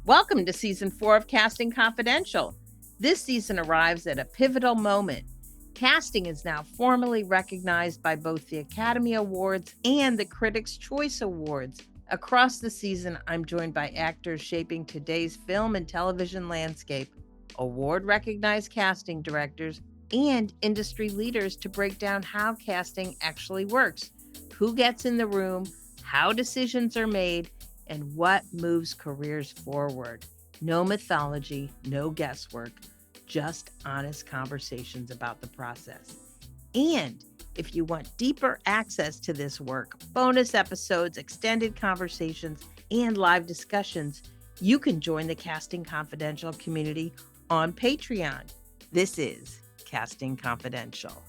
Welcome to Season 4 of Casting Confidential. This season arrives at a pivotal moment. Casting is now formally recognized by both the Academy Awards and the Critics' Choice Awards. Across the season, I'm joined by actors shaping today's film and television landscape, award-recognized casting directors, and industry leaders to break down how casting actually works, who gets in the room, how decisions are made, and what moves careers forward. No mythology, no guesswork, just honest conversations about the process. And if you want deeper access to this work, bonus episodes, extended conversations, and live discussions, you can join the Casting Confidential community on Patreon. This is Casting Confidential.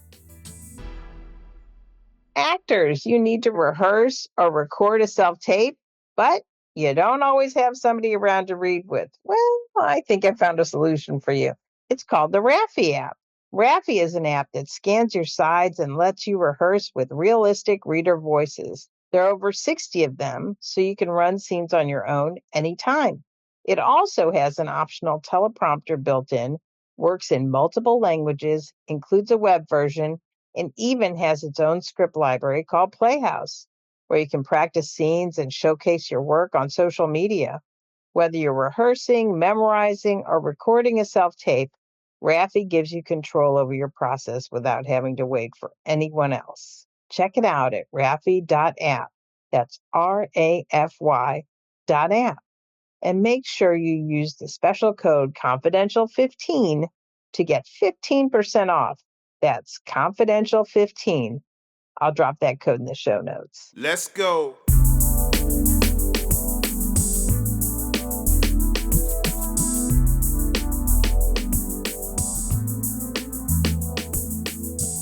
Actors, you need to rehearse or record a self-tape, but you don't always have somebody around to read with. Well, I think I found a solution for you. It's called the Raffi app. Raffi is an app that scans your sides and lets you rehearse with realistic reader voices. There are over 60 of them, so you can run scenes on your own anytime. It also has an optional teleprompter built in, works in multiple languages, includes a web version, and even has its own script library called Playhouse, where you can practice scenes and showcase your work on social media. Whether you're rehearsing, memorizing, or recording a self-tape, Raffi gives you control over your process without having to wait for anyone else. Check it out at raffi.app. That's RAFY.app. And make sure you use the special code confidential15 to get 15% off. That's confidential15. I'll drop that code in the show notes. Let's go.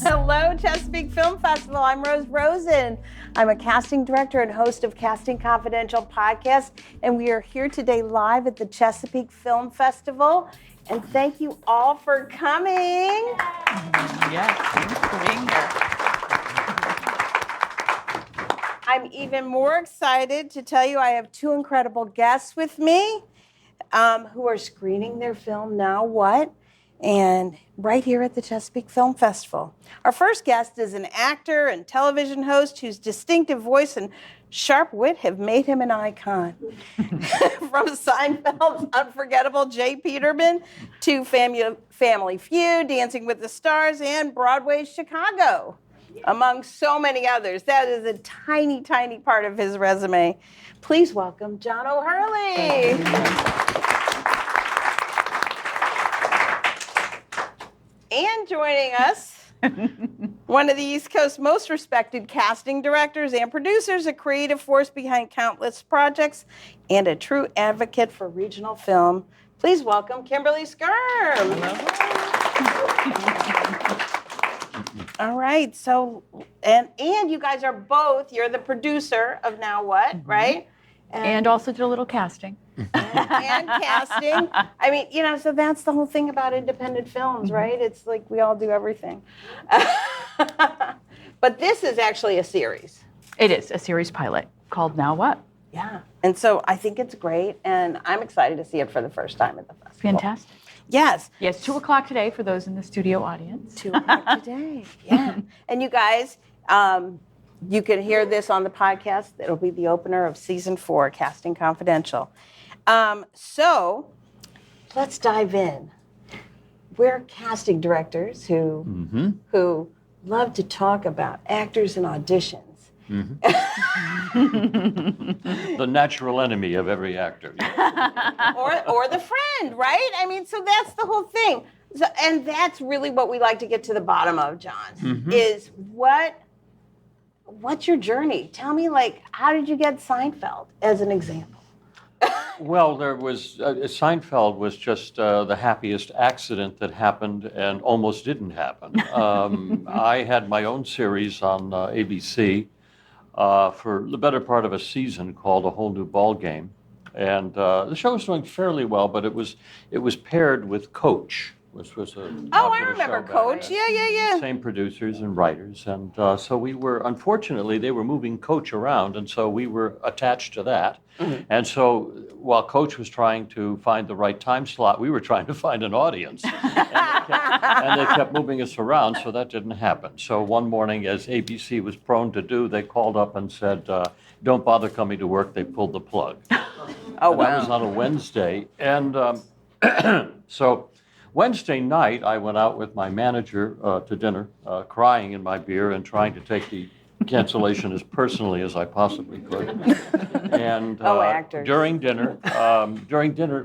Hello, Chesapeake Film Festival. I'm Rosen. I'm a casting director and host of Casting Confidential podcast, and we are here today live at the Chesapeake Film Festival. And thank you all for coming. Yes, thanks for being here. I'm even more excited to tell you I have two incredible guests with me who are screening their film, Now What? And right here at the Chesapeake Film Festival. Our first guest is an actor and television host whose distinctive voice and sharp wit have made him an icon. From Seinfeld's unforgettable Peterman to Family Feud, Dancing with the Stars, and Broadway's Chicago, among so many others. That is a tiny, tiny part of his resume. Please welcome John O'Hurley. And joining us, one of the East Coast's most respected casting directors and producers, a creative force behind countless projects, and a true advocate for regional film. Please welcome Kimberly Skyrme. All right, so, and you guys are both, you're the producer of Now What, right? And also did a little casting. And casting. I mean, so that's the whole thing about independent films, right? It's like we all do everything. But this is actually a series. It is a series pilot called Now What? Yeah. And so I think it's great, and I'm excited to see it for the first time at the festival. Fantastic. Yes. Yes, 2 o'clock today for those in the studio audience. 2 o'clock today, yeah. And you guys, you can hear this on the podcast. It'll be the opener of Season 4, Casting Confidential. So let's dive in. We're casting directors who love to talk about actors and auditions. The natural enemy of every actor. Yeah. or the friend, right? I mean, so that's the whole thing. So, and that's really what we like to get to the bottom of, John, is what's your journey? Tell me, how did you get Seinfeld as an example? Well, there was Seinfeld was just the happiest accident that happened and almost didn't happen. I had my own series on ABC for the better part of a season called A Whole New Ball Game, and the show was doing fairly well, but it was paired with Coach, which was a Oh, I popular remember show back Coach. then. Yeah. Same producers and writers, and so we were. Unfortunately, they were moving Coach around, and so we were attached to that. Mm-hmm. And so, while Coach was trying to find the right time slot, we were trying to find an audience, and they kept moving us around, so that didn't happen. So one morning, as ABC was prone to do, they called up and said, "Don't bother coming to work." They pulled the plug. Oh, And that was wow. on a Wednesday, and so. Wednesday night, I went out with my manager to dinner, crying in my beer and trying to take the cancellation as personally as I possibly could. And actors. during dinner,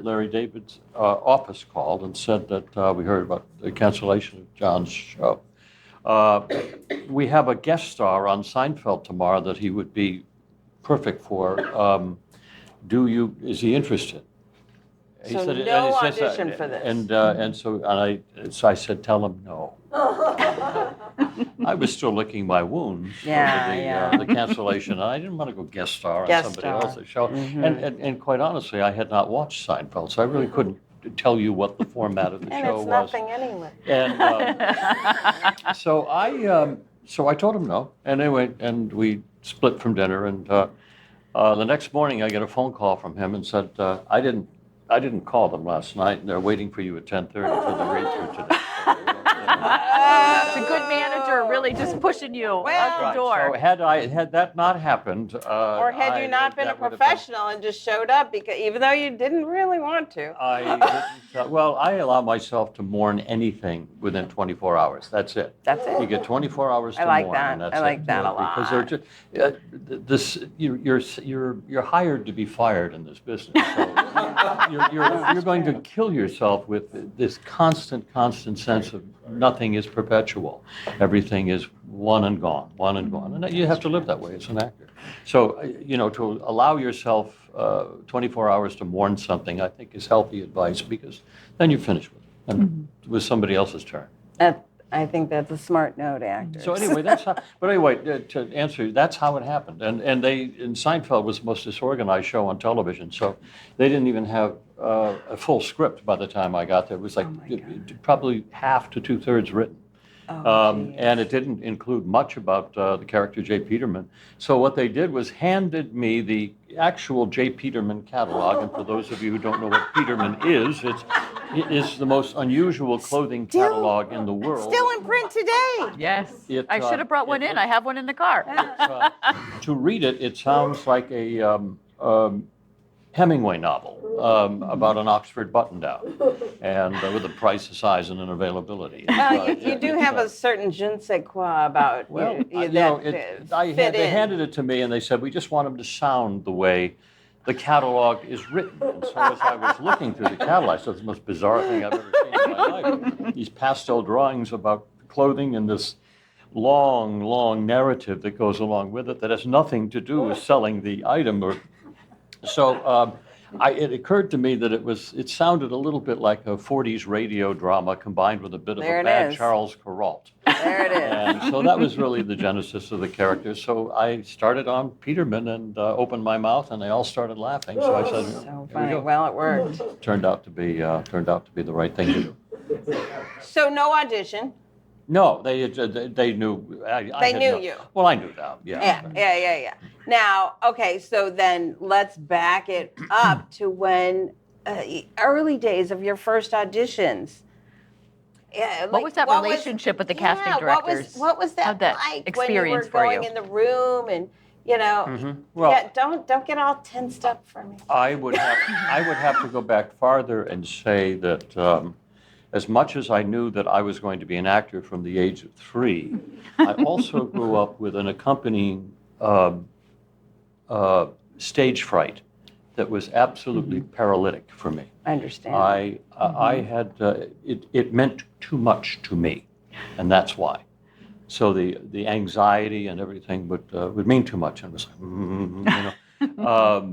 Larry David's office called and said that we heard about the cancellation of John's show. We have a guest star on Seinfeld tomorrow that he would be perfect for. Is he interested? He So said, no he says, audition for this. So I said, tell him no. I was still licking my wounds over the cancellation. And I didn't want to go guest star on somebody else's show. Mm-hmm. And quite honestly, I had not watched Seinfeld, so I really couldn't tell you what the format of the And show it's was. nothing anyway. And so I told him no. And anyway, and we split from dinner. And the next morning, I get a phone call from him and said, I didn't call them last night, and they're waiting for you at 10:30 for the read-through today. It's a good manager, really just pushing you out the door. So had that not happened, Or had you not been a that would have professional and just showed up, because even though you didn't really want to? I allow myself to mourn anything within 24 hours. That's it. That's it. You get 24 hours to I like mourn, that. and that's I like it. that a lot. Because they're just you're hired to be fired in this business. So you're going to kill yourself with this constant sense of nothing is perpetual. Everything is one and gone, and you have to live that way as an actor. So to allow yourself 24 hours to mourn something, I think is healthy advice, because then you're finished with it, and it was somebody else's turn. I think that's a smart note, actors. So anyway, to answer, that's how it happened. And Seinfeld was the most disorganized show on television, so they didn't even have a full script by the time I got there. It was like probably half to 2/3 written. And it didn't include much about the character J. Peterman. So what they did was handed me the actual J. Peterman catalog. And for those of you who don't know what Peterman is, it is the most unusual clothing catalog in the world. Still in print today. Yes. I should have brought one in. I have one in the car. To read it, it sounds like a Hemingway novel about an Oxford button-down, and with a price, a size, and an availability. You do have a certain je ne sais quoi about they handed it to me, and they said, we just want them to sound the way the catalog is written. And so as I was looking through the catalog, I said, it's the most bizarre thing I've ever seen in my life. These pastel drawings about clothing and this long narrative that goes along with it that has nothing to do with selling the item. So it occurred to me that it sounded a little bit like a 40s radio drama combined with a bit of a bad Charles Kuralt. There it is. And so that was really the genesis of the character. So I started on Peterman and opened my mouth, and they all started laughing. So I said, So funny. Well, it worked. Turned out to be the right thing to do. So no audition. No, they knew. They knew you. Well, I knew that. Yeah. Now, okay, so then let's back it up to when early days of your first auditions. Yeah, What was that relationship with the casting directors? What was that How'd that like experience when for you were going you? in the room and Well, don't get all tensed up for me. I would have to go back farther and say that as much as I knew that I was going to be an actor from the age of 3, I also grew up with an accompanying stage fright that was absolutely paralytic for me. I understand. I had it meant too much to me, and that's why. So the anxiety and everything would mean too much, and it was like,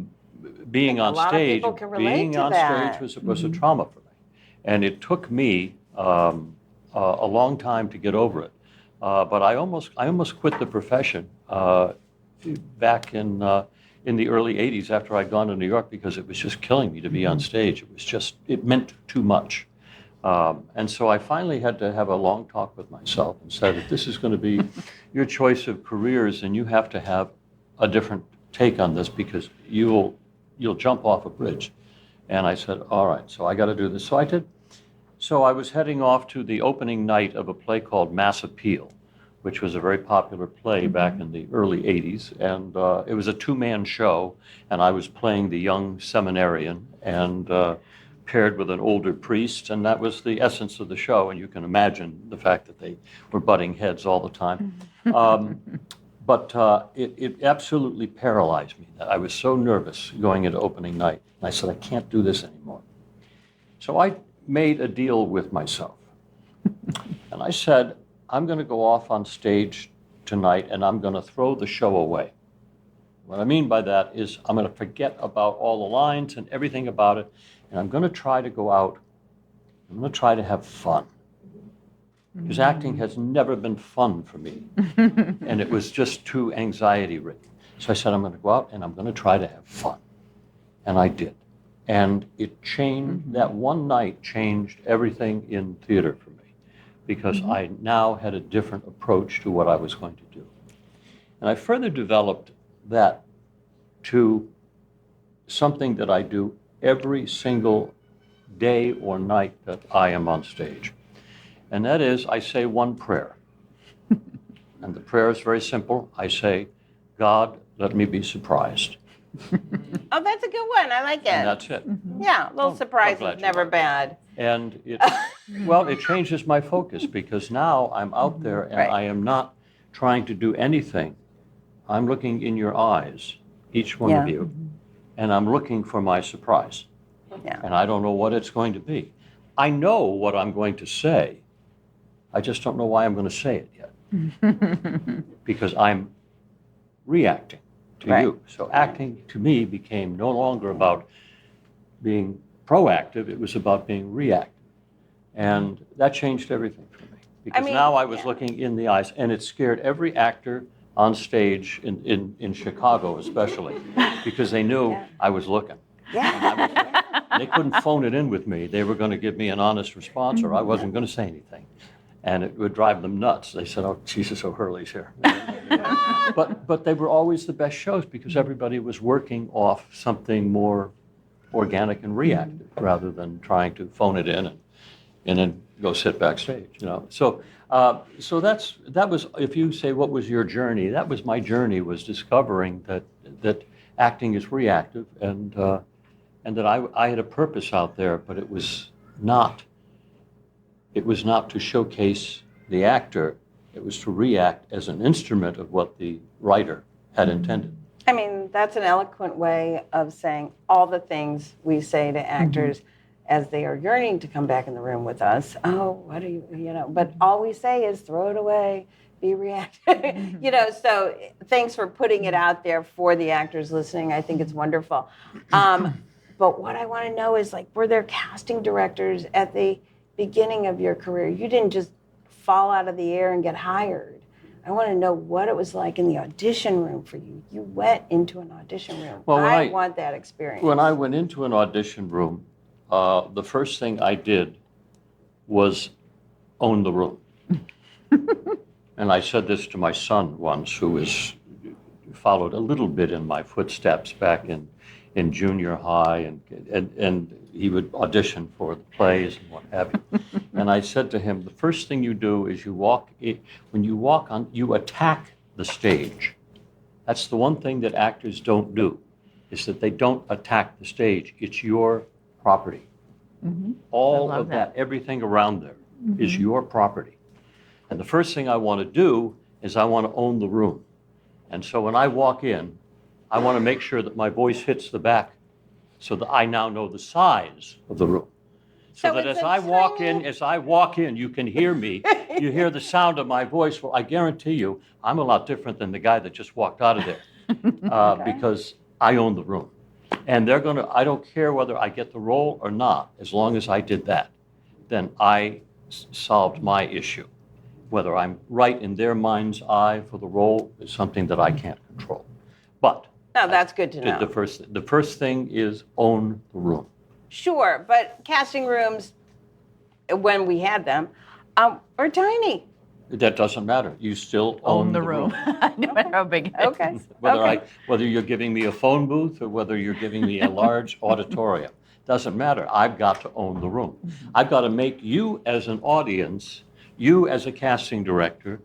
being on stage was a trauma for me. And it took me a long time to get over it. But I almost quit the profession back in the early 80s after I'd gone to New York, because it was just killing me to be on stage. It meant too much. And so I finally had to have a long talk with myself and said, if this is going to be your choice of careers, then you have to have a different take on this, because you'll jump off a bridge. And I said, all right, so I got to do this. So I did. So I was heading off to the opening night of a play called Mass Appeal, which was a very popular play back in the early 80s. And it was a two-man show, and I was playing the young seminarian and paired with an older priest, and that was the essence of the show. And you can imagine the fact that they were butting heads all the time. But it absolutely paralyzed me. I was so nervous going into opening night. And I said, I can't do this anymore. So I made a deal with myself. And I said, I'm going to go off on stage tonight and I'm going to throw the show away. What I mean by that is I'm going to forget about all the lines and everything about it, and I'm going to try to go out. I'm going to try to have fun. Because acting has never been fun for me. And it was just too anxiety-ridden. So I said, I'm going to go out and I'm going to try to have fun. And I did. And it changed, that one night changed everything in theater for me, because I now had a different approach to what I was going to do. And I further developed that to something that I do every single day or night that I am on stage. And that is, I say one prayer. And the prayer is very simple. I say, God, let me be surprised. Oh, that's a good one. I like it. And that's it. Yeah, a little surprise glad is you never like bad. And it, well, it changes my focus, because now I'm out there and Right. I am not trying to do anything. I'm looking in your eyes, each one of Yeah. you, and I'm looking for my surprise. Yeah. And I don't know what it's going to be. I know what I'm going to say. I just don't know why I'm going to say it yet. Because I'm reacting to Right. you. So acting to me became no longer about being proactive, it was about being reactive. And that changed everything for me. Because mean, now I was yeah. looking in the eyes, and it scared every actor on stage in Chicago especially, because they knew Yeah. I was looking. Yeah. They couldn't phone it in with me. They were going to give me an honest response, or I wasn't going to say anything. And it would drive them nuts. They said, oh, Jesus, O'Hurley's here. But they were always the best shows, because everybody was working off something more organic and reactive, rather than trying to phone it in and then go sit backstage, you know. So that was, if you say, what was your journey? That was my journey, was discovering that acting is reactive, and that I had a purpose out there, but it was not to showcase the actor. It was to react as an instrument of what the writer had intended. I mean, that's an eloquent way of saying all the things we say to actors as they are yearning to come back in the room with us. Oh, what are you know, but all we say is throw it away, be reactive. You know, so thanks for putting it out there for the actors listening. I think it's wonderful. But what I want to know is, like, were there casting directors at the beginning of your career? You didn't just fall out of the air and get hired. I want to know what it was like in the audition room for you. You went into an audition room. Well, I want that experience. When I went into an audition room, the first thing I did was own the room. And I said this to my son once, who followed a little bit in my footsteps back in junior high, and he would audition for the plays and what have you. And I said to him, the first thing you do is when you walk on, you attack the stage. That's the one thing that actors don't do, is that they don't attack the stage. It's your property. All of that, everything around there is your property. And the first thing I want to do is I want to own the room. And so when I walk in, I want to make sure that my voice hits the back, so that I now know the size of the room. So that as I walk in, you can hear me. You hear the sound of my voice. Well, I guarantee you, I'm a lot different than the guy that just walked out of there, because I own the room. And I don't care whether I get the role or not, as long as I did that, then I solved my issue. Whether I'm right in their mind's eye for the role is something that I can't control. But no, that's good to know. The first thing is own the room. Sure, but casting rooms when we had them, were tiny. That doesn't matter. You still Own the room. No matter how big it is. Okay. Whether you're giving me a phone booth or whether you're giving me a large auditorium, doesn't matter. I've got to own the room. I've got to make you as an audience, you as a casting director,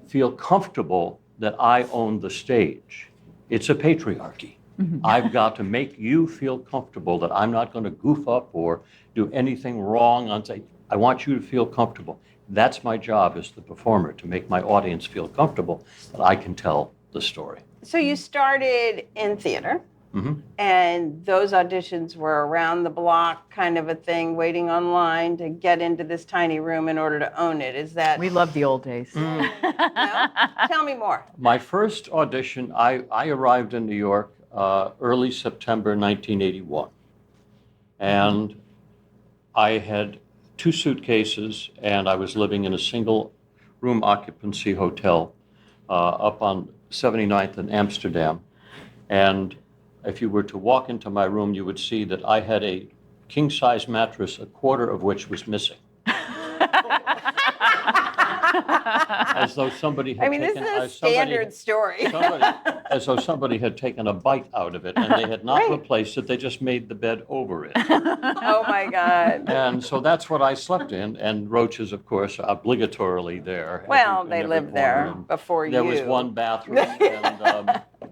feel comfortable that I own the stage. It's a patriarchy. I've got to make you feel comfortable that I'm not going to goof up or do anything wrong on stage. I want you to feel comfortable. That's my job as the performer, to make my audience feel comfortable that I can tell the story. So you started in theater, and those auditions were around the block kind of a thing, waiting online to get into this tiny room in order to own it. Is that? We love the old days. No? Tell me more. My first audition, I arrived in New York early September 1981. And I had 2 suitcases, and I was living in a single room occupancy hotel up on 79th in Amsterdam. And if you were to walk into my room, you would see that I had a king-size mattress, a quarter of which was missing. As though somebody had This taken, is a standard story. as though somebody had taken a bite out of it, and they had not replaced it, they just made the bed over it. Oh my God. And so that's what I slept in, and roaches, of course, are obligatorily there. Well, in they every lived corner. there And before you. There was one bathroom,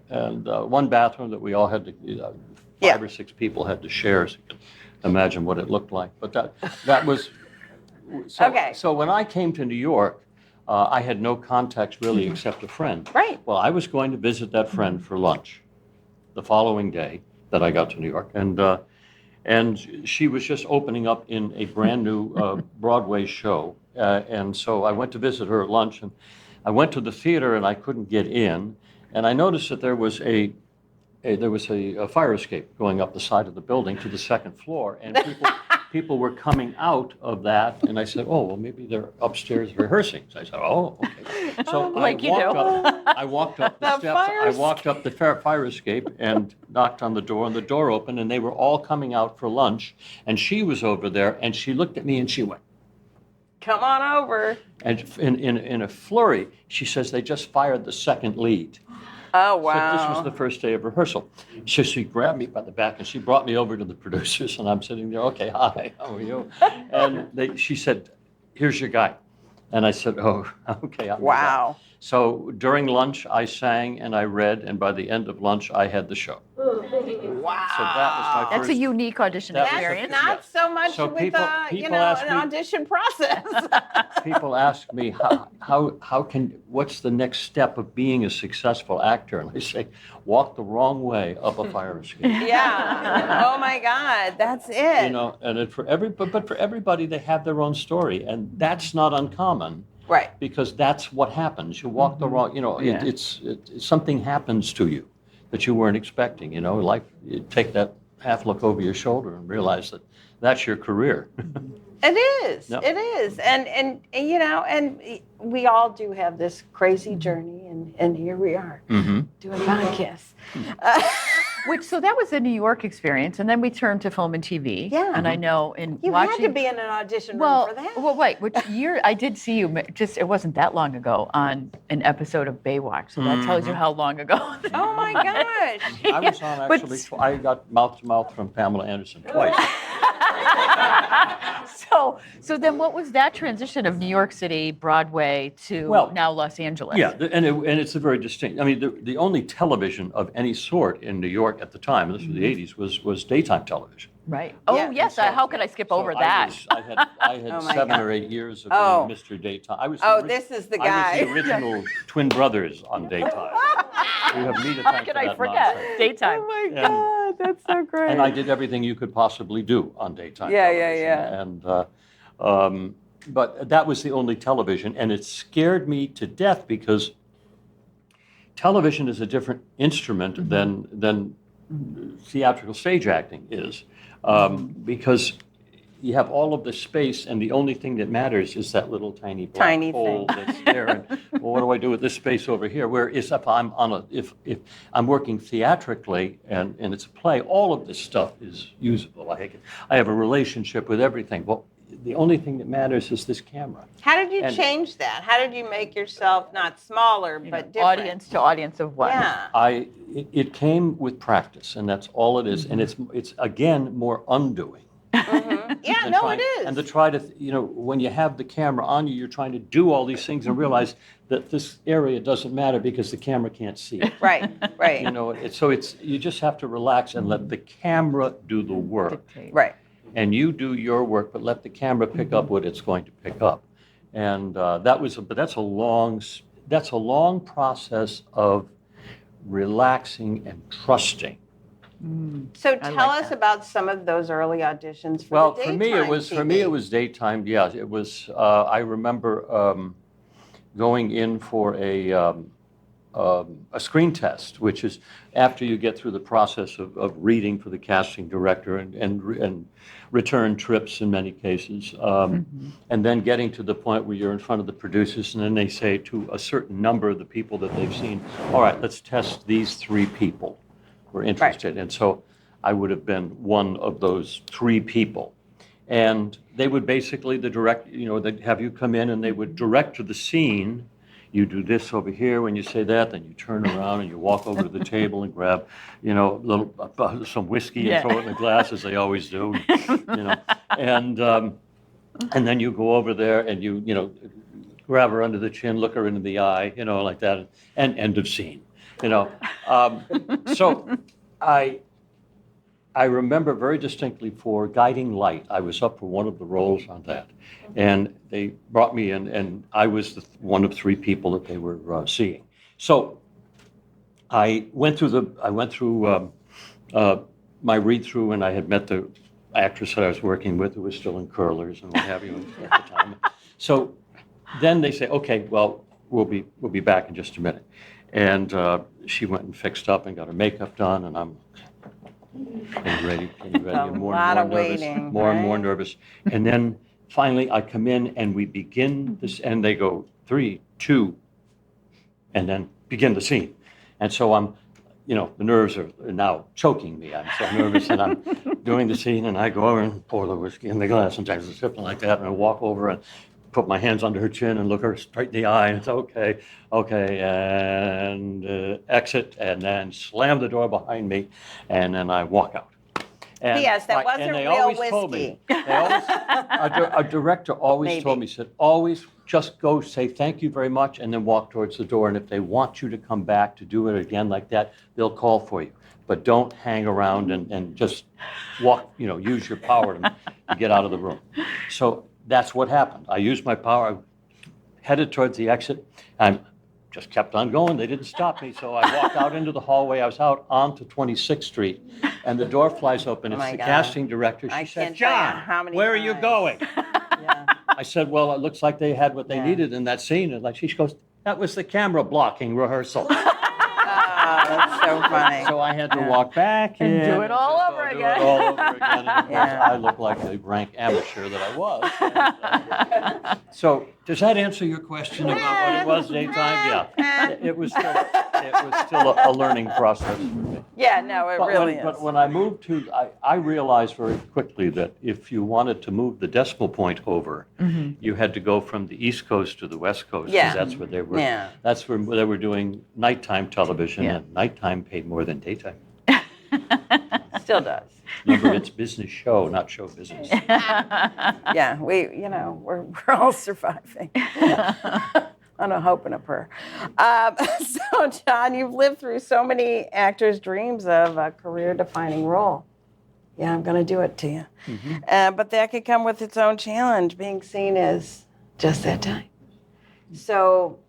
and one bathroom that we all had to, 5 or 6 people had to share, so you can imagine what it looked like. But that was, so, Okay. So when I came to New York, I had no context really except a friend. Right. Well, I was going to visit that friend for lunch the following day that I got to New York, and she was just opening up in a brand new Broadway show, and so I went to visit her at lunch, and I went to the theater and I couldn't get in, and I noticed that there was a fire escape going up the side of the building to the 2nd floor, and people were coming out of that, and I said, oh, well, maybe they're upstairs rehearsing. So I said, oh, okay. So Like I walked up the steps, fire I walked up the fire escape and knocked on the door, and the door opened, and they were all coming out for lunch, and she was over there, and she looked at me, and she went, Come on over. and in a flurry, she says, they just fired the 2nd lead. Oh, wow. So this was the first day of rehearsal. So she grabbed me by the back and she brought me over to the producers, and I'm sitting there, okay, hi, how are you? And she said, here's your guy. And I said, oh, okay. Wow. So during lunch, I sang and I read, and by the end of lunch, I had the show. Wow. So that was my That's first. a unique audition That was a- experience. Not so much So with people ask an me- audition process. People ask me, what's the next step of being a successful actor? And I say, walk the wrong way up a fire escape. Yeah. Oh my God, that's it. You know, and but for everybody, they have their own story, and that's not uncommon. Right. Because that's what happens. You walk the wrong, Yeah. it's something happens to you that you weren't expecting. Like you take that half look over your shoulder and realize that that's your career. It is. Yep. It is. And we all do have this crazy journey, and here we are doing podcasts. So that was a New York experience, and then we turned to film and TV. Yeah. And I know in You watching. had to be in an audition room for that. Well, wait. Which year? I did see you. It wasn't that long ago on an episode of Baywatch. So that tells you how long ago. Oh my gosh. I was on actually, I got mouth to mouth from Pamela Anderson twice. So then what was that transition of New York City, Broadway to now Los Angeles? Yeah, and it's a very distinct. I mean, the only television of any sort in New York at the time, and this was the '80s, was daytime television. Right. Oh Yeah. yes. How could I skip over So that? I had Oh my 7 God. or 8 years of Oh. being Mr. Daytime. I was This is the guy. I was the original twin brothers on daytime. We have needed How time could for I that forget? nonsense. Daytime. Oh my And- God, that's so great. And I did everything you could possibly do on daytime Yeah, television. yeah. And but that was the only television, and it scared me to death because television is a different instrument than theatrical stage acting is, because you have all of the space, and the only thing that matters is that little tiny black Tiny hole thing. that's there. And well, what do I do with this space over here? Whereas if I'm if I'm working theatrically and it's a play, all of this stuff is usable. I have a relationship with everything. Well, the only thing that matters is this camera. How did you And- change that? How did you make yourself not smaller, but different? Audience to audience of what? Yeah. It came with practice, and that's all it is. And it's again more undoing. Yeah, And no, trying- it is. And to try to, when you have the camera on you, you're trying to do all these things and realize that this area doesn't matter because the camera can't see it. Right, right, You just have to relax and let the camera do the work. Dictate. right. And you do your work, but let the camera pick up what it's going to pick up. And that's a long process of relaxing and trusting. So I tell like us that. about some of those early auditions for Well, the for daytime me, TV. it was daytime. Yeah, it was. I remember going in for a screen test, which is after you get through the process of reading for the casting director and return trips in many cases, and then getting to the point where you're in front of the producers, and then they say to a certain number of the people that they've seen, all right, let's test these 3 people we're interested. And so I would have been one of those 3 people. And they would basically, they'd have you come in and they would direct to the scene. You do this over here when you say that, then you turn around and you walk over to the table and grab, some whiskey and throw it in the glass, as they always do, and then you go over there and you grab her under the chin, look her into the eye, like that, and end of scene, So I remember very distinctly for Guiding Light. I was up for one of the roles on that. And they brought me in, and I was one of 3 people that they were seeing. So I went through my read-through, and I had met the actress that I was working with, who was still in curlers and what have you at the time. So then they say, okay, well, we'll be back in just a minute. And she went and fixed up and got her makeup done, and I'm getting ready, and more and more nervous, more and more nervous. And then finally I come in and we begin this, and they go 3, 2, and then begin the scene. And so I'm, the nerves are now choking me. I'm so nervous, and I'm doing the scene, and I go over and pour the whiskey in the glass, sometimes it's something like that, and I walk over and put my hands under her chin and look her straight in the eye, and it's okay, and exit, and then slam the door behind me, and then I walk out. And P.S. That wasn't and they real always whiskey. told me, a director always told me, said, always just go say thank you very much and then walk towards the door. And if they want you to come back to do it again like that, they'll call for you. But don't hang around and just walk, use your power to get out of the room. So that's what happened. I used my power, I headed towards the exit. I just kept on going. They didn't stop me. So I walked out into the hallway. I was out onto 26th Street, and the door flies open. It's my the God. casting director. She I said, can't tell you John, how many where are you times." going? Yeah. I said, well, it looks like they had what they Yeah. needed in that scene. And she goes, that was the camera blocking rehearsal. Oh, that's so funny. So I had to walk back And in do it all just over do again. it all over again. And of course, Yeah. I looked like the rank amateur that I was. So does that answer your question about what it was daytime? Yeah. It was still a learning process for me. Yeah, no, it really is. But when I moved I realized very quickly that if you wanted to move the decimal point over, you had to go from the East Coast to the West Coast. 'Cause Yeah. that's where they were. Yeah. That's where they were doing nighttime television, Yeah. and nighttime paid more than daytime. Still does. Remember, it's business show, not show business. Yeah, we're all surviving. On a hope and a prayer. So, John, you've lived through so many actors' dreams of a career-defining role. Yeah, I'm going to do it to you. But that could come with its own challenge, being seen as just that time. So,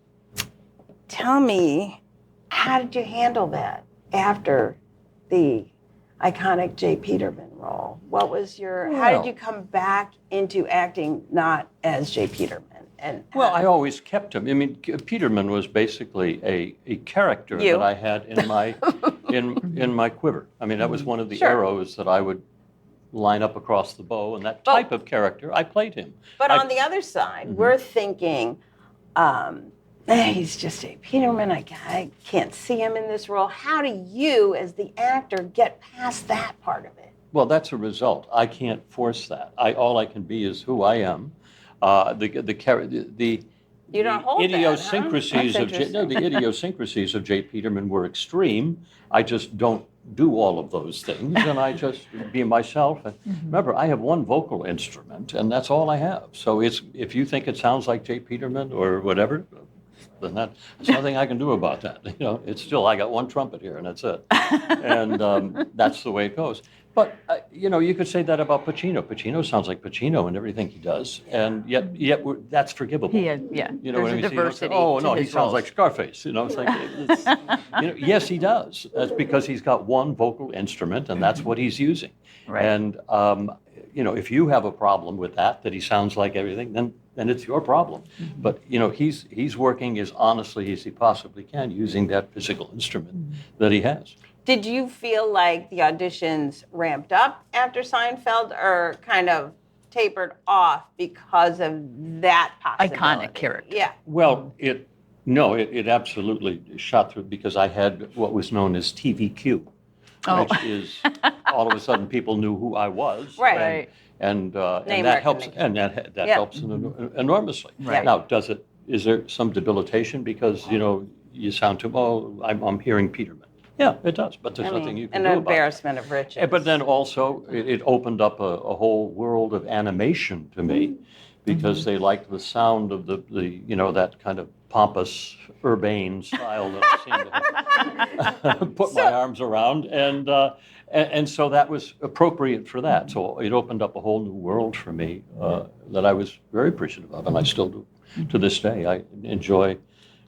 tell me, how did you handle that after the iconic J. Peterman role? What was how did you come back into acting not as J. Peterman? Well, I always kept him. I mean, Peterman was basically a character You. that I had in my in my quiver. I mean, that was one of the Sure. arrows that I would line up across the bow, and that type of character, I played him. But on the other side, we're thinking, he's just a Peterman. I can't see him in this role. How do you, as the actor, get past that part of it? Well, that's a result. I can't force that. All I can be is who I am. The You don't hold that, huh? idiosyncrasies That's of the idiosyncrasies of Jay Peterman were extreme. I just don't do all of those things, and I just be myself. And remember, I have one vocal instrument, and that's all I have. So if you think it sounds like Jay Peterman or whatever, then there's nothing I can do about that. It's still, I got one trumpet here, and that's it. And that's the way it goes. But, you could say that about Pacino. Pacino sounds like Pacino in everything he does, and yet that's forgivable. Yeah. You There's know what a I mean? So you don't say, diversity oh, to no, he his sounds roles. like Scarface. It's like, yes, he does. That's because he's got one vocal instrument, and that's what he's using. Right. And, if you have a problem with that he sounds like everything, then it's your problem. But, he's working as honestly as he possibly can using that physical instrument that he has. Did you feel like the auditions ramped up after Seinfeld or kind of tapered off because of that possibility? Iconic character. Yeah. Well, it absolutely shot through because I had what was known as TVQ, which is all of a sudden people knew who I was. Right. And Name that helps, recognition. and that Yeah. helps enormously. Right. Now, is there some debilitation because you sound too? Oh, I'm hearing Peterman. Yeah, it does, but there's nothing you can an do about it. embarrassment of riches. But then also, it opened up a whole world of animation to me because they liked the sound of the that kind of pompous, urbane style that I seem to put my arms around. And so that was appropriate for that. So it opened up a whole new world for me that I was very appreciative of, and I still do to this day. I enjoy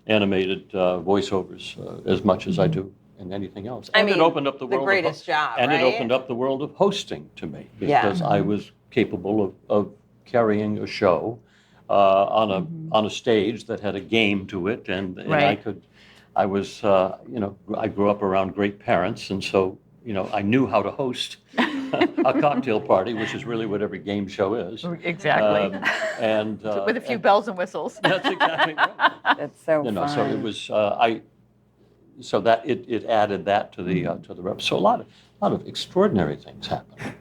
animated voiceovers as much as I do in anything else. And it opened up the world greatest job, and right? it opened up the world of hosting to me because I was capable of carrying a show on a stage that had a game to it, and Right. I grew up around great parents, and so I knew how to host a cocktail party, which is really what every game show is. Exactly. With a few bells and whistles. That's exactly right. That's so fun. So it was so that it added that to the rep. So a lot of extraordinary things happened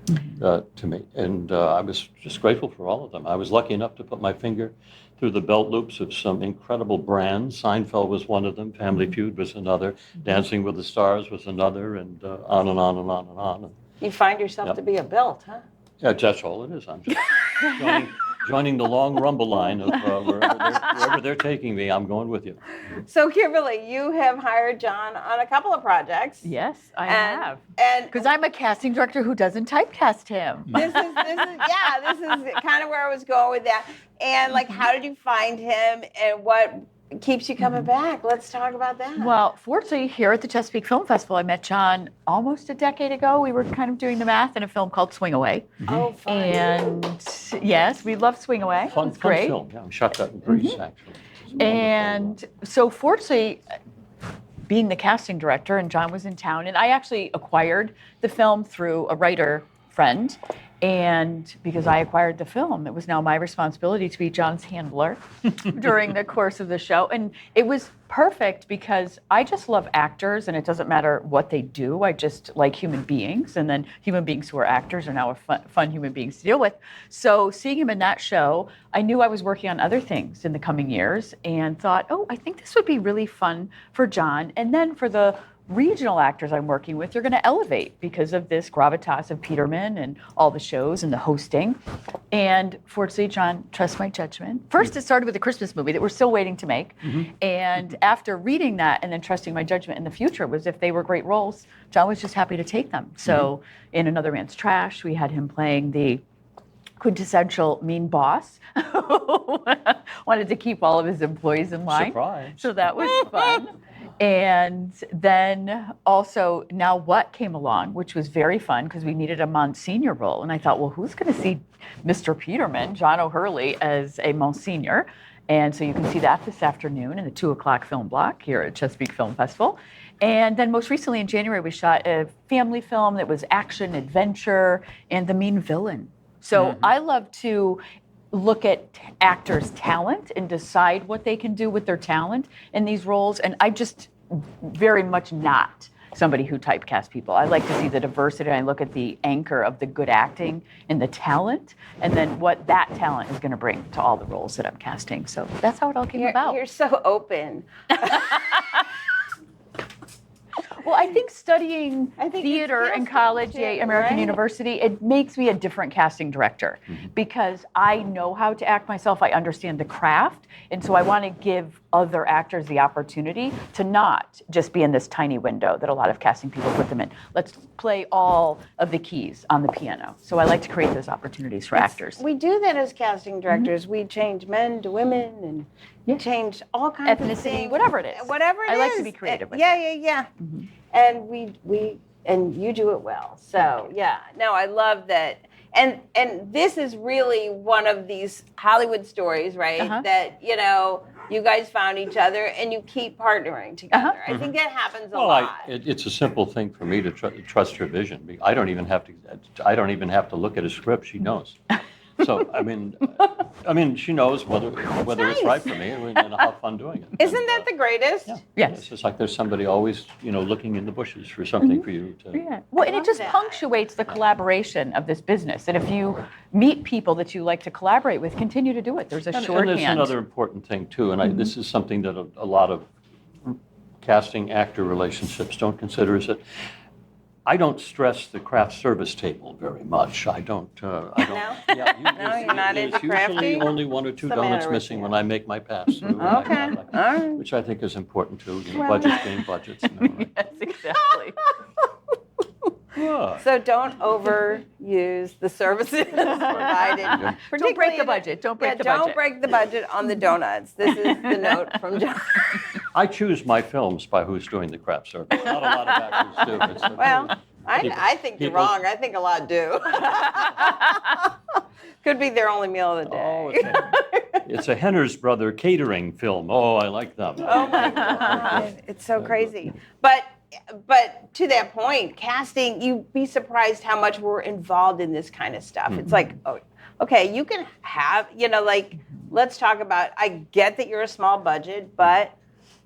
to me, and I was just grateful for all of them. I was lucky enough to put my finger through the belt loops of some incredible brands. Seinfeld was one of them. Family Feud was another. Dancing with the Stars was another, and on and on and on and on. You find yourself to be a belt, huh? Yeah, that's all it is. I'm just joining the long rumble line of wherever they're taking me. I'm going with you. So, Kimberly, you have hired John on a couple of projects. Yes, I have. And Because I'm a casting director who doesn't typecast him. this is kind of where I was going with that. And how did you find him, and what keeps you coming back? Let's talk about that. Well, fortunately, here at the Chesapeake Film Festival, I met John almost a decade ago. We were kind of doing the math in a film called Swing Away. Oh, fun. And yes, we love Swing Away. Fun It's great. film. Yeah, we shot that in Greece, actually. It's wonderful. And so fortunately, being the casting director, and John was in town, and I actually acquired the film through a writer friend. And because I acquired the film, it was now my responsibility to be John's handler during the course of the show. And it was perfect because I just love actors, and it doesn't matter what they do. I just like human beings, and then human beings who are actors are now fun human beings to deal with. So seeing him in that show, I knew I was working on other things in the coming years and thought, oh, I think this would be really fun for John. And then for the regional actors I'm working with, they're going to elevate because of this gravitas of Peterman and all the shows and the hosting. And fortunately, John trusts my judgment. First, it started with a Christmas movie that we're still waiting to make. And after reading that and then trusting my judgment in the future was if they were great roles, John was just happy to take them. So in Another Man's Trash, we had him playing the quintessential mean boss who wanted to keep all of his employees in line. Surprise. So that was fun. And then also Now What came along, which was very fun because we needed a Monsignor role. And I thought, well, who's going to see Mr. Peterman, John O'Hurley, as a Monsignor? And so you can see that this afternoon in the 2:00 film block here at Chesapeake Film Festival. And then most recently in January, we shot a family film that was action, adventure, and the mean villain. So I love to look at actors' talent and decide what they can do with their talent in these roles. And I just very much not somebody who typecasts people. I like to see the diversity. I look at the anchor of the good acting and the talent, and then what that talent is going to bring to all the roles that I'm casting. So that's how it all came about. You're so open. Well, I think studying theater in college, American University, it makes me a different casting director because I know how to act myself. I understand the craft. And so I want to give other actors the opportunity to not just be in this tiny window that a lot of casting people put them in. Let's play all of the keys on the piano. So I like to create those opportunities for actors. We do that as casting directors. We change men to women and change all kinds of Ethnicity, things. whatever it is. I like to be creative with Yeah. And and you do it well. So yeah, no, I love that. And this is really one of these Hollywood stories, right? That, you guys found each other and you keep partnering together. I think that happens a lot. It's a simple thing for me to trust her vision. I don't even have to look at a script. She knows. So I mean, she knows whether it's right for me and how fun doing it. Isn't that the greatest? Yeah. Yes. It's just like there's somebody always, looking in the bushes for something for you to. Yeah. Well, and it just punctuates the collaboration of this business. And if you meet people that you like to collaborate with, continue to do it. There's a shorthand. And there's another important thing too, and this is something that a lot of casting actor relationships don't consider, is that I don't stress the craft service table very much. I don't. No? Yeah, No, you're not into there's crafty? usually only one or two What's the matter donuts with missing you? when I make my pass through. Okay, all right. Which I think is important too. Budgets being budgets. Right? Yes, exactly. Yeah. So don't overuse the services provided. Don't break the budget. Don't break the budget. Don't break the budget on the donuts. This is the note from John. I choose my films by who's doing the craft service. Not a lot of actors do. It's Well, I think you're wrong. I think a lot do. Could be their only meal of the day. It's a Henner's Brother catering film. Oh, I like them. Oh my God, it's so crazy. But to that point, casting, you'd be surprised how much we're involved in this kind of stuff. It's like, oh, okay, you can have, let's talk about, I get that you're a small budget, but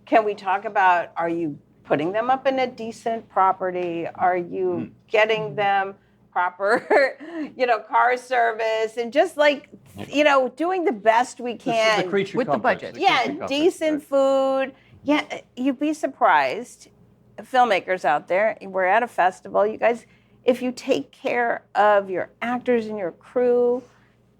can we talk about, are you putting them up in a decent property? Are you getting them proper, car service, and just doing the best we can The creature with the complex, budget. creature complex, decent food. Yeah, you'd be surprised, filmmakers out there. We're at a festival, you guys. If you take care of your actors and your crew,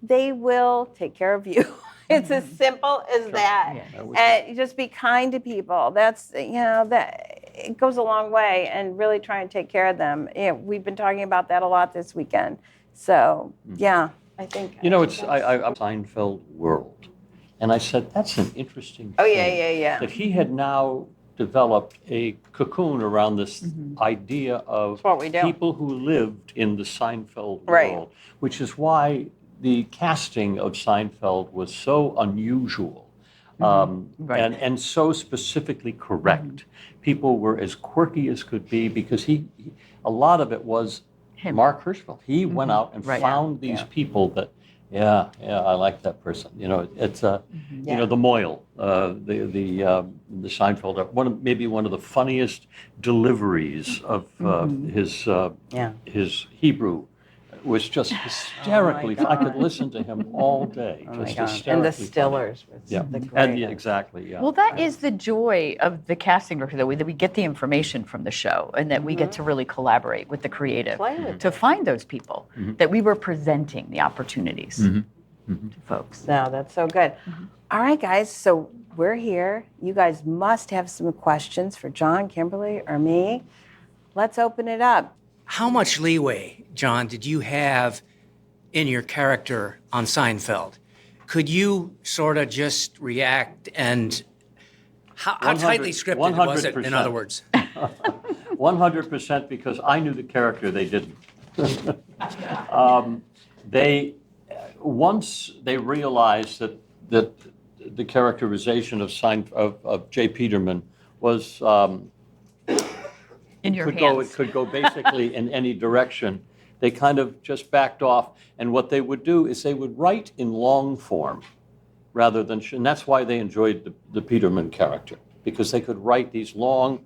they will take care of you. It's as simple as that. Yeah. And you just be kind to people. That's, that it goes a long way, and really try and take care of them. We've been talking about that a lot this weekend. So, yeah, I think. I'm Seinfeld world. And I said, that's an interesting Oh, thing. yeah. That he had now developed a cocoon around this idea of what we do. people who lived in the Seinfeld Right. world, which is why the casting of Seinfeld was so unusual Right. and so specifically correct. People were as quirky as could be because a lot of it was Him. Mark Hirschfeld. He went out and Right. found these people that, I like that person. It's the Moyle, the Seinfeld, maybe one of the funniest deliveries of his Hebrew was just hysterically. I could listen to him all day. Oh my just God. hysterically And the funny. Stillers. Was Yeah, the and greatest. exactly. Yeah. Well, that is the joy of the casting director, that we get the information from the show and that we get to really collaborate with the creative Play with to find those people that we were presenting the opportunities to folks. No, that's so good. All right, guys. So we're here. You guys must have some questions for John, Kimberly, or me. Let's open it up. How much leeway, John, did you have in your character on Seinfeld? Could you sort of just react, and how tightly scripted was it, in other words? 100% because I knew the character, they didn't. Once they realized that the characterization of J. Peterman was In your it hands. could go basically in any direction. They kind of just backed off, and what they would do is they would write in long form rather than, and that's why they enjoyed the Peterman character, because they could write these long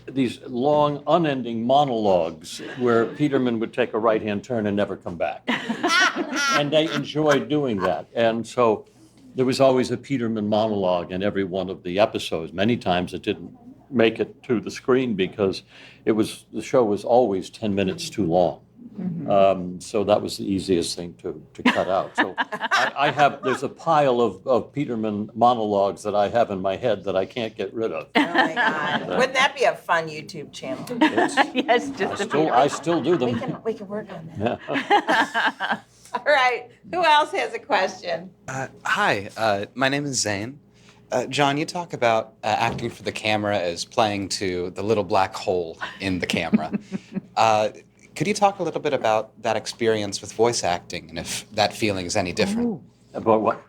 these long, unending monologues where Peterman would take a right-hand turn and never come back. And they enjoyed doing that. And so there was always a Peterman monologue in every one of the episodes. Many times it didn't make it to the screen because the show was always 10 minutes too long. So that was the easiest thing to cut out. So there's a pile of Peterman monologues that I have in my head that I can't get rid of. Oh my God. Wouldn't that be a fun YouTube channel? Yes, just I still do them. We can work on that. Yeah. All right. Who else has a question? Hi, my name is Zane. John, you talk about acting for the camera as playing to the little black hole in the camera. Could you talk a little bit about that experience with voice acting and if that feeling is any different? Ooh. About what?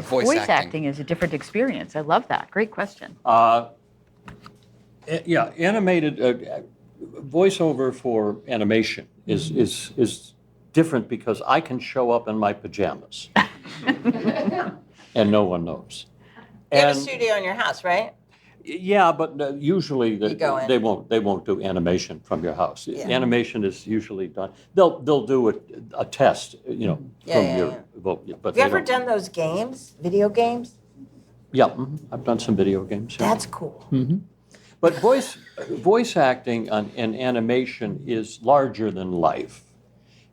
Voice acting is a different experience. I love that. Great question. Yeah, animated voiceover for animation is different because I can show up in my pajamas and no one knows. You have a studio in your house, right? Yeah, but usually go in. they won't do animation from your house. Yeah. Animation is usually done. They'll do a test, from your vote. But Have you ever done those games, video games? Yeah, I've done some video games. Yeah. That's cool. But voice acting and animation is larger than life.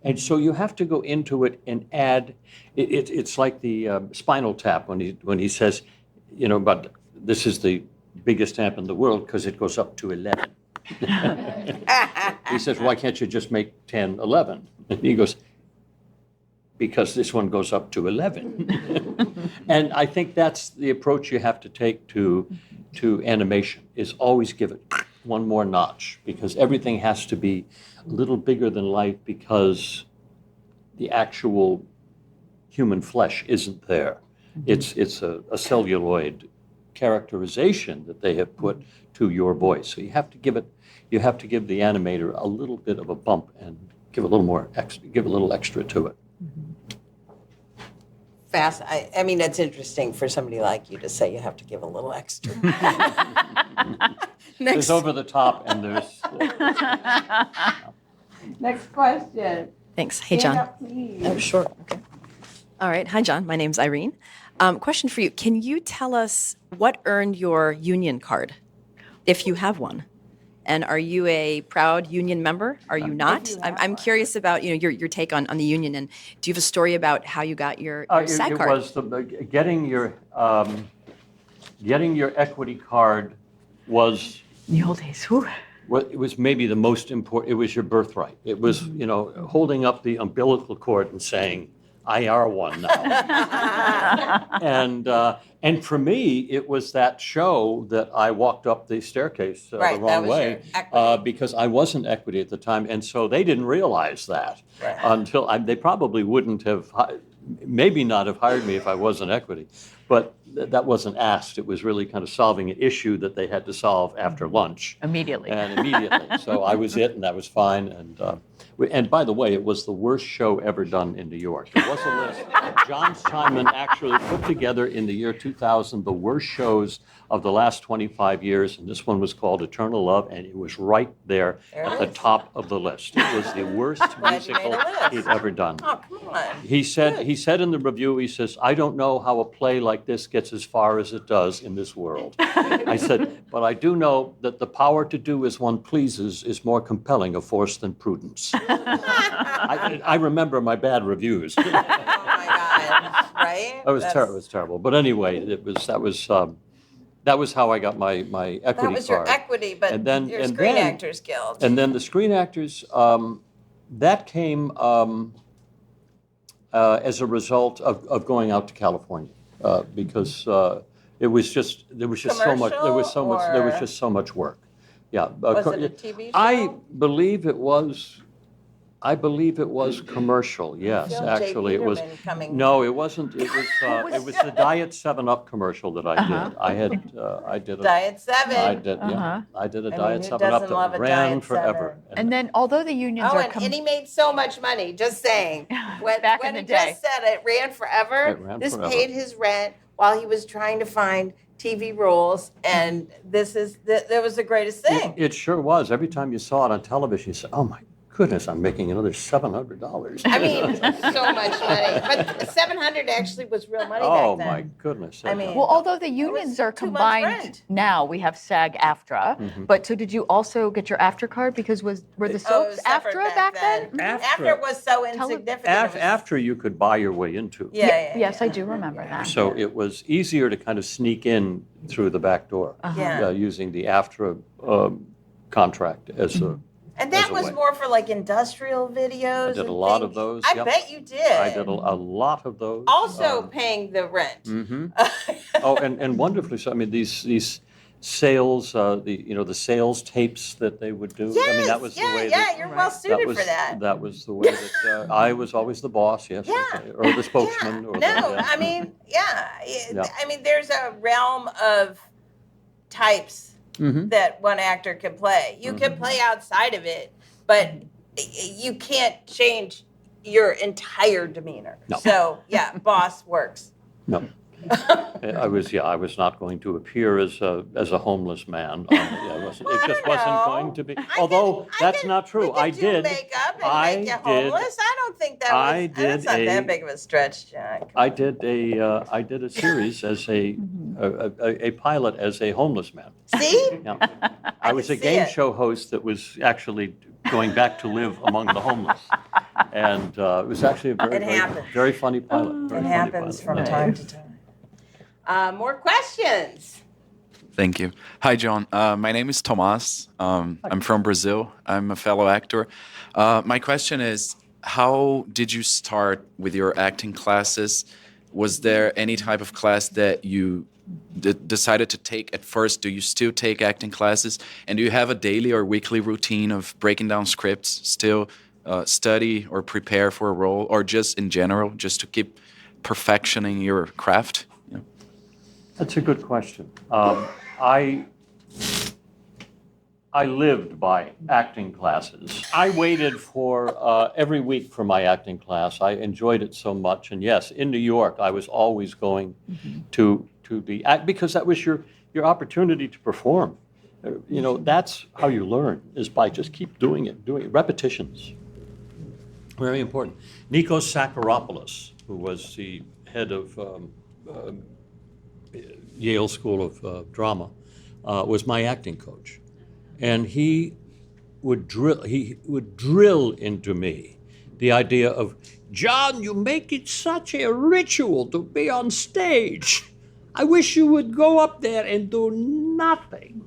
And so you have to go into it and add, it's like the Spinal Tap when he says, but this is the biggest amp in the world because it goes up to 11. He says, why can't you just make 10, 11? And he goes, because this one goes up to 11. And I think that's the approach you have to take to animation, is always give it one more notch, because everything has to be a little bigger than life because the actual human flesh isn't there. It's a celluloid characterization that they have put to your voice. So you have to give the animator a little bit of a bump and give a little extra to it. Fast. I mean, it's interesting for somebody like you to say you have to give a little extra. There's over the top and there's... Next question. Thanks. Hey, Stand John. up, please. Oh, sure. Okay. All right. Hi, John. My name's Irene. Question for you. Can you tell us what earned your union card, if you have one? And are you a proud union member? Are you not? I'm curious about your take on the union, and do you have a story about how you got your SAG card? It was getting your equity card was In the old days. Whew. well, it was maybe the most important. It was your birthright. It was holding up the umbilical cord and saying, I are one now. And for me, it was that show that I walked up the staircase the wrong way because I wasn't equity at the time. And so they didn't realize that until they probably wouldn't have, maybe not have hired me if I wasn't equity. But that wasn't asked. It was really kind of solving an issue that they had to solve after lunch. Immediately. And immediately. So I was it, and that was fine. And by the way, it was the worst show ever done in New York. There was a list. John Steinman actually put together in the year 2000 the worst shows of the last 25 years, and this one was called Eternal Love, and it was right there at the top of the list. It was the worst musical he'd ever done. Oh, come on. He said in the review, he says, I don't know how a play like this gets as far as it does in this world. I said, but I do know that the power to do as one pleases is more compelling a force than prudence. I remember my bad reviews. Oh my God! Right? It was terrible. But anyway, that was how I got my equity card. That was your equity, but your Screen Actors Guild. And then the Screen Actors, that came as a result of going out to California because there was just so much work. Yeah. Was it a TV show? I believe it was commercial. Yes, Phil J. actually, it was. Peterman coming. No, it wasn't. It was the Diet 7-Up commercial that I did. I did a Diet 7. I did. Yeah, I did a Diet who 7-Up doesn't love that a ran Diet forever. 7? And then, although the unions Oh, are and he made so much money. Just saying. When Back in he the day. just said it ran forever, It ran this forever. paid his rent. while he was trying to find TV roles, and that was the greatest thing. It sure was. Every time you saw it on television, you said, "Oh my goodness, I'm making another $700." I mean, so much money. But 700 actually was real money Oh back my then. goodness. I mean, Well, although the unions are too much combined rent. now, we have SAG-AFTRA. But so did you also get your AFTRA card? Because were the Oh, it soaps was separate AFTRA back then? After it was so insignificant. it was- After you could buy your way into. Yeah. Yes, I do remember that. So it was easier to kind of sneak in through the back door Yeah. using the AFTRA contract as a. And as that a was way. more for like industrial videos. I did and a lot of things. those. I Yep. bet you did. I did a lot of those. Also paying the rent. Oh, and wonderfully so. I mean, these sales, the sales tapes that they would do. I mean, that was the way. Yeah, you're well suited for that. That was the way that I was always the boss. Yes. Yeah. Okay, or the spokesman. Yeah. Or No, the, I mean, yeah. Yeah. I mean, there's a realm of types that one actor can play. You can play outside of it, but you can't change your entire demeanor. No. So, yeah, boss works. No. I was not going to appear as a homeless man. It just wasn't know. going to be. Although that's not true. We could do makeup and make you homeless. I don't think that's not that big of a stretch, Jack. I did a series as a pilot as a homeless man. See? Yeah. I was a see game it. show host that was actually going back to live among the homeless, and it was actually a very, It happens. very funny pilot. Very It funny happens pilot. from Yeah. time to time. More questions. Thank you. Hi, John. My name is Tomas. I'm from Brazil. I'm a fellow actor. My question is, how did you start with your acting classes? Was there any type of class that you decided to take at first? Do you still take acting classes? And do you have a daily or weekly routine of breaking down scripts, still study or prepare for a role, or just in general, just to keep perfectioning your craft? Yeah. That's a good question. I lived by acting classes. I waited for every week for my acting class. I enjoyed it so much. And yes, in New York, I was always going to the act because that was your opportunity to perform. That's how you learn, is by just keep doing it. Repetitions. Very important. Nikos Sakharopoulos, who was the head of Yale School of Drama, was my acting coach. And he would drill into me the idea of, John, you make it such a ritual to be on stage. I wish you would go up there and do nothing.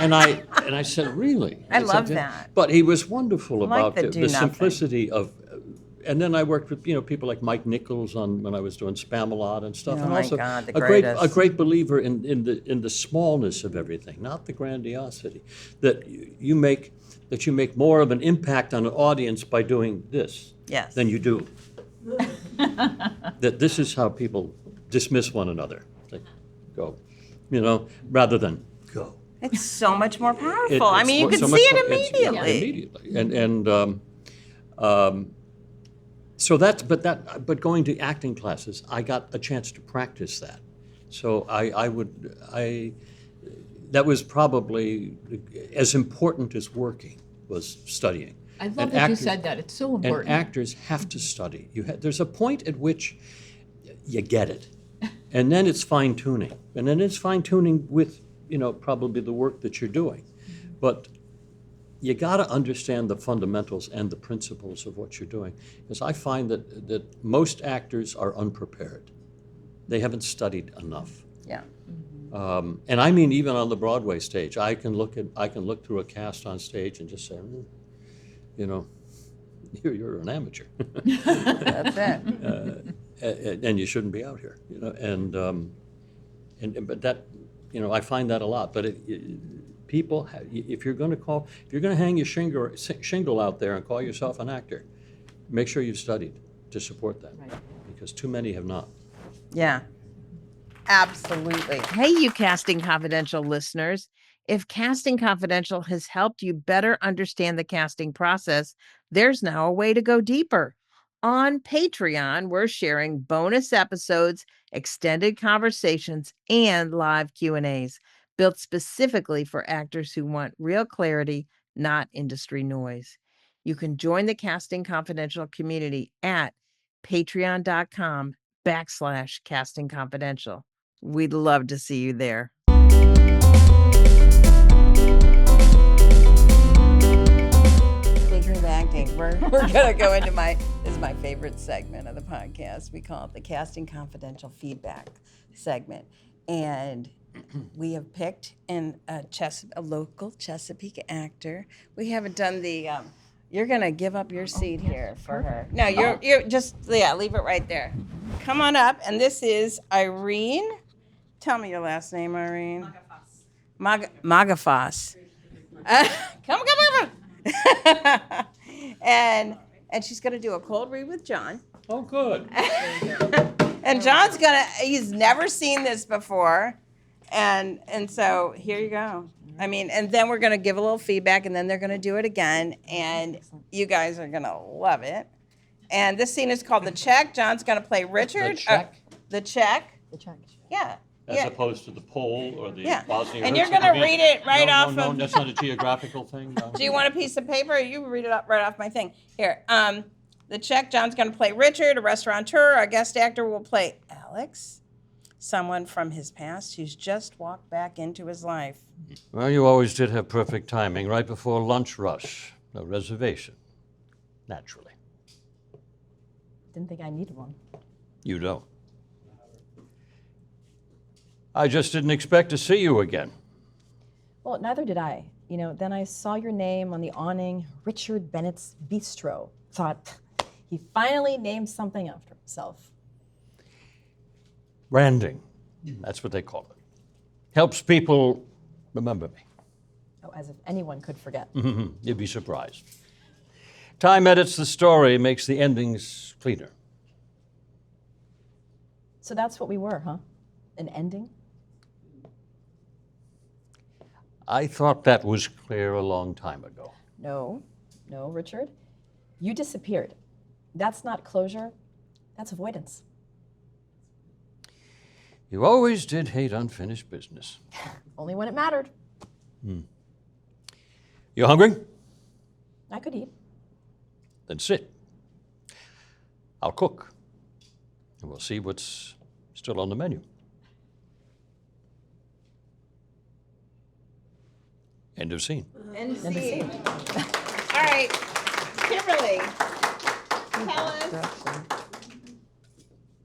and I said, really? I said, love "Yeah." that. But he was wonderful like about the do the nothing. simplicity of. And then I worked with people like Mike Nichols when I was doing Spamalot and stuff. Oh and my also God, the a greatest. great believer in the smallness of everything, not the grandiosity. That you make more of an impact on an audience by doing this Yes. than you do. That this is how people dismiss one another. Like, go, rather than go. It's so much more powerful. It- I it's mean, you so can much see more- it it's- immediately. Immediately. So but going to acting classes, I got a chance to practice that. So that was probably as important as working, was studying. I love And that you actors- said that. It's so And important. actors have to study. There's a point at which you get it, and then it's fine tuning, and then it's fine tuning with probably the work that you're doing, but you got to understand the fundamentals and the principles of what you're doing, because I find that most actors are unprepared. They haven't studied enough. Yeah. And I mean, even on the Broadway stage, I can look through a cast on stage and just say, you're an amateur. That's it. And you shouldn't be out here, but that, I find that a lot. But people, if you're going to hang your shingle out there and call yourself an actor, make sure you've studied to support that, because too many have not. Yeah. Absolutely. Hey, you Casting Confidential listeners. If Casting Confidential has helped you better understand the casting process, there's now a way to go deeper. On Patreon, we're sharing bonus episodes, extended conversations, and live Q&As built specifically for actors who want real clarity, not industry noise. You can join the Casting Confidential community at patreon.com/Casting Confidential. We'd love to see you there. Speaking of acting, we're gonna go into this is my favorite segment of the podcast. We call it the Casting Confidential feedback segment, and we have picked a local Chesapeake actor. We haven't done the. You're gonna give up your seat here for her. No, you're just leave it right there. Come on up, and this is Irene. Tell me your last name, Irene. Magafas. Come on. and she's gonna do a cold read with John. Oh, good. And he's never seen this before. And so here you go. I mean, and then we're gonna give a little feedback, and then they're gonna do it again, and you guys are gonna love it. And this scene is called The Check. John's gonna play Richard. The Check? The Check. The check. Yeah. As opposed to the Pole or the Bosnia. And you're gonna read it right off No, of. that's not a geographical thing. No. Do you want a piece of paper? You read it right off my thing. Here. The Check. John's gonna play Richard, a restaurateur. Our guest actor will play Alex, someone from his past who's just walked back into his life. Well, you always did have perfect timing right before lunch rush. No reservation. Naturally. Didn't think I needed one. You don't. I just didn't expect to see you again. Well, neither did I. Then I saw your name on the awning, Richard Bennett's Bistro. Thought, he finally named something after himself. Branding. That's what they call it. Helps people remember me. Oh, as if anyone could forget. You'd be surprised. Time edits the story, makes the endings cleaner. So that's what we were, huh? An ending? I thought that was clear a long time ago. No, Richard. You disappeared. That's not closure, that's avoidance. You always did hate unfinished business. Only when it mattered. You hungry? I could eat. Then sit. I'll cook. And we'll see what's still on the menu. End of scene. End of scene. All right, Kimberly, tell us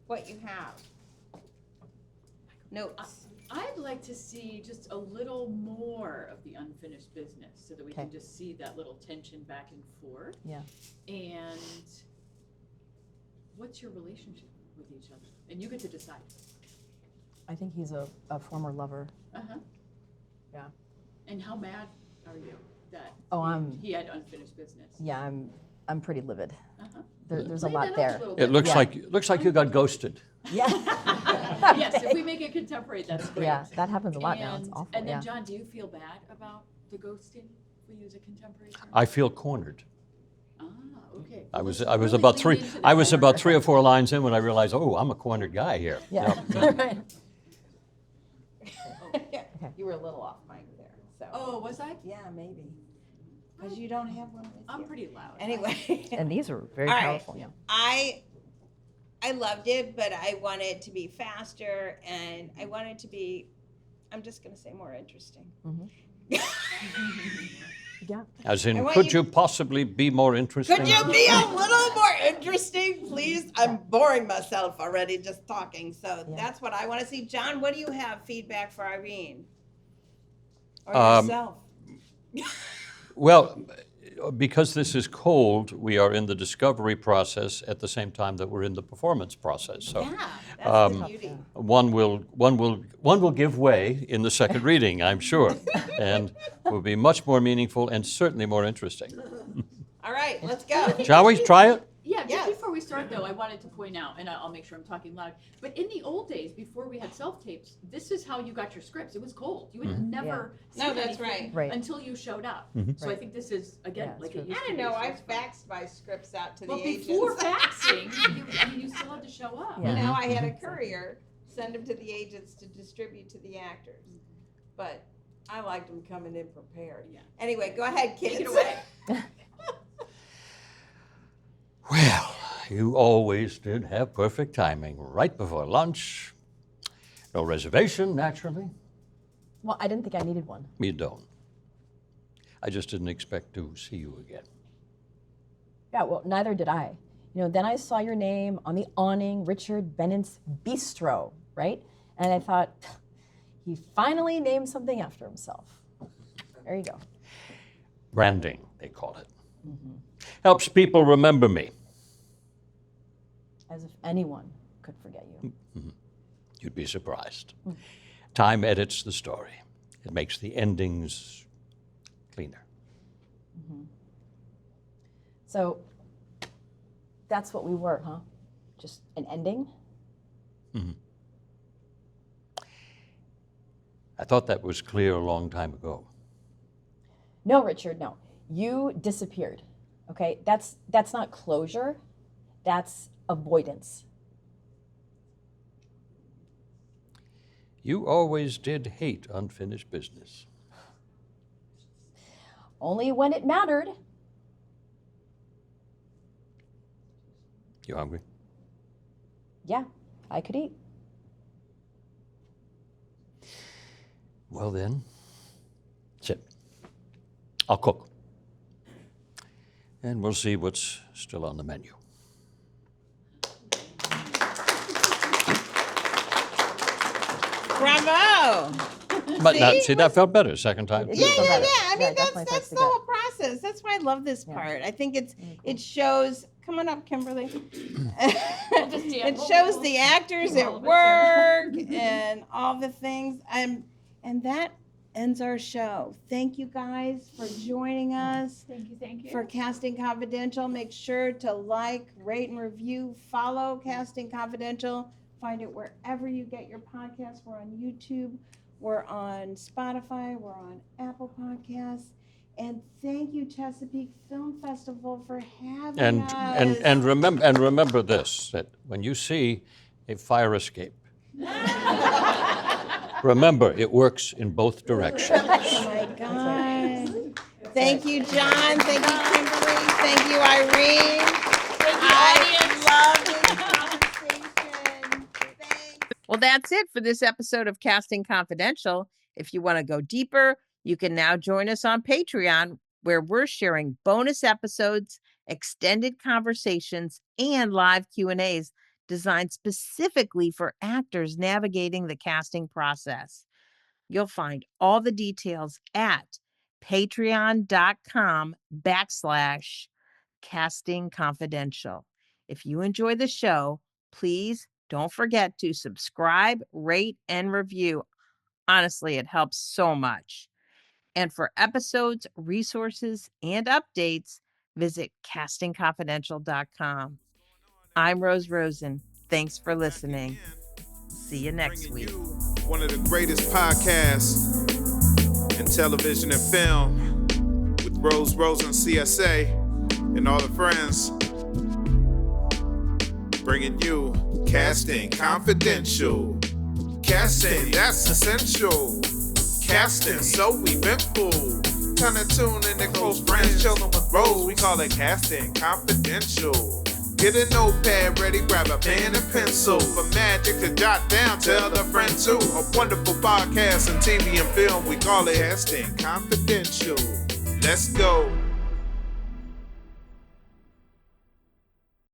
what you have. Notes. I'd like to see just a little more of the unfinished business so that we can just see that little tension back and forth. Yeah. And what's your relationship with each other? And you get to decide. I think he's a former lover. Uh-huh. Yeah. And how mad are you that he had unfinished business? Yeah, I'm pretty livid. Uh-huh. There's a Lay lot that up there. little It bit. looks like you got ghosted. Yeah. Yes, if we make it contemporary, that's great. Yeah, that happens a lot now. It's And- awful. And then, Yeah. John, do you feel bad about the ghosting? If we use a contemporary term? I feel cornered. Okay. I Well, was let's I was really about lean three into the I was about corner. 3 or 4 lines in when I realized, oh, I'm a cornered guy here. Yeah. Yep. Right. You were a little off mic there. So. Oh, was I? Yeah, maybe. Because you don't have one with I'm you. pretty loud. Anyway. And these are very All right. powerful. Yeah. I loved it, but I want it to be faster, and I want it to be, I'm just going to say more interesting. Yeah. As I in, want could you- you possibly be more interesting? Could you be a little more interesting, please? I'm boring myself already just talking, so that's what I want to see. John, what do you have feedback for Irene? Or yourself? Well, because this is cold, we are in the discovery process at the same time that we're in the performance process. So Yeah, that's the beauty. one will give way in the second reading, I'm sure, and will be much more meaningful and certainly more interesting. All right, let's go. Shall we try it? Yeah, Yes. just before we start, though, I wanted to point out, and I'll make sure I'm talking loud, but in the old days, before we had self-tapes, this is how you got your scripts. It was cold. You would never see No, that's anything right. until you showed up. So I think this is, again, like it used I to don't be. know. So I it's fun. faxed my scripts out to Well, the agents. before faxing, you still had to show up. You know, I had a courier send them to the agents to distribute to the actors. But I liked them coming in prepared. Yeah. Anyway, go ahead, kids. Take it away. Well, you always did have perfect timing. Right before lunch. No reservation, naturally. Well, I didn't think I needed one. You don't. I just didn't expect to see you again. Yeah, well, neither did I. You know, then I saw your name on the awning, Richard Bennett's Bistro, right? And I thought, he finally named something after himself. There you go. Branding, they call it. Helps people remember me. As if anyone could forget you. You'd be surprised. Time edits the story. It makes the endings cleaner. So that's what we were, huh? Just an ending? I thought that was clear a long time ago. No, Richard, no. You disappeared. Okay? That's not closure. That's avoidance. You always did hate unfinished business. Only when it mattered. You hungry? Yeah, I could eat. Well then, sit. I'll cook. And we'll see what's still on the menu. Bravo. But now, see, that felt better second time. It Yeah, did feel yeah, better. yeah. I mean, definitely that's fixed the it good. whole process. That's why I love this part. I think it shows. Come on up, Kimberly. It shows the actors at work and all the things. And that ends our show. Thank you guys for joining us. Thank you. For Casting Confidential. Make sure to like, rate, and review. Follow Casting Confidential. Find it wherever you get your podcasts. We're on YouTube. We're on Spotify. We're on Apple Podcasts. And thank you, Chesapeake Film Festival, for having us. And remember this, that when you see a fire escape, remember it works in both directions. Oh my God. Thank you, John. Thank you, Kimberly. Thank you, Irene. I love this conversation. Thanks. Well, that's it for this episode of Casting Confidential. If you want to go deeper, you can now join us on Patreon, where we're sharing bonus episodes, extended conversations, and live Q&As designed specifically for actors navigating the casting process. You'll find all the details at patreon.com/castingconfidential. If you enjoy the show, please don't forget to subscribe, rate, and review. Honestly, it helps so much. And for episodes, resources, and updates, visit castingconfidential.com. I'm Rosen. Thanks for listening. See you next week. One of the greatest podcasts in television and film with Rosen CSA and all the friends. Bringing you Casting Confidential. Casting, that's essential. Casting, so eventful. Kind of tune in to close friends, chilling with Rose. We call it Casting Confidential. Get a notepad ready, grab a pen and pencil. For magic to jot down, tell a friend too. A wonderful podcast in TV and film, we call it Casting Confidential. Let's go.